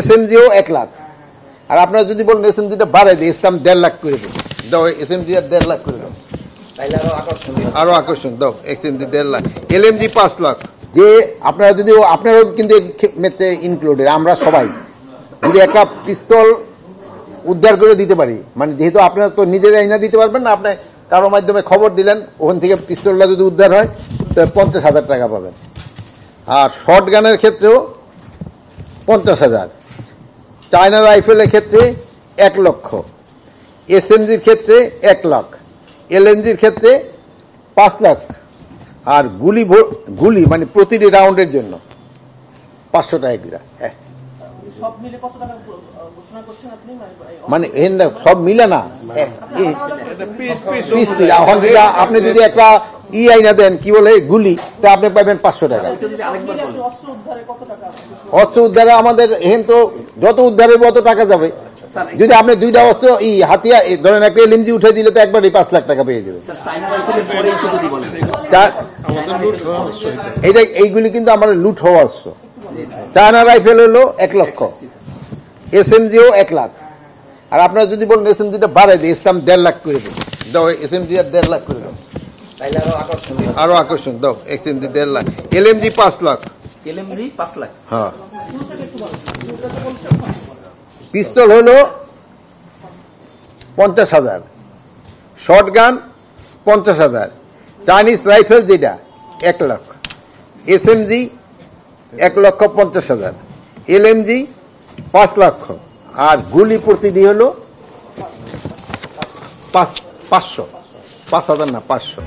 SMGও 1 লাখ। আর আপনারা যদি বলেন SMGটা বাড়াই দিই, ইসলাম 1.5 লাখ করে দেবো, দাও SMG আর 1.5 লাখ করে দাও, আরো আকর্ষণ দাও SMG 1.5 লাখ, LMG 5 লাখ। যে আপনারা যদি আপনারাও কিন্তু ইনক্লুডেড, আমরা সবাই যদি একটা পিস্তল উদ্ধার করে দিতে পারি, মানে যেহেতু আপনারা তো নিজেরা আইনা দিতে পারবেন না, আপনি কারো মাধ্যমে খবর দিলেন, ওখান থেকে পিস্তলটা যদি উদ্ধার হয় তো 50,000 টাকা পাবেন। আর শর্ট গানের ক্ষেত্রেও 50,000, চায়না রাইফেলের ক্ষেত্রে 1 লক্ষ, SMGর ক্ষেত্রে 1 লাখ, LMGর ক্ষেত্রে 5 লাখ। আর গুলি মানে প্রতিটি রাউন্ডের জন্য 500 টাকা করে। মানে সব মিলে না, আপনি যদি একটা আইনা দেন কি বলে গুলি, তা আপনি পাবেন 500 টাকা। অস্ত্র উদ্ধারে আমাদের এখানে তো যত উদ্ধার হবে অত টাকা যাবে। যদি আপনি 2টা অস্ত্র হাতিয়া ধরেন একটা LMG উঠে দিলে তো একবারই 5 লাখ টাকা পেয়ে যাবে। এইগুলি কিন্তু আমার লুট হওয়া অস্ত্র। চায়না রাইফেল হলো 1 লক্ষ, SMGও 1 লাখ। আর আপনারা যদি বলেন SMGটা বাড়াই দিই, ইসলাম 1.5 লাখ করে দেবো, দাও SMG আর 1.5 লাখ করে দাও, আরো আকর্ষণ দাও SMG 1.5 লাখ, LMG 5 লাখ, হ্যাঁ। পিস্তল হলো 50,000, শর্ট গান 50,000, চাইনিজ রাইফেল যেটা 1 লাখ, SMG 1,50,000, LMG 5 লক্ষ। আর গুলি প্রতিটি হলো 500, 5,000 না 500।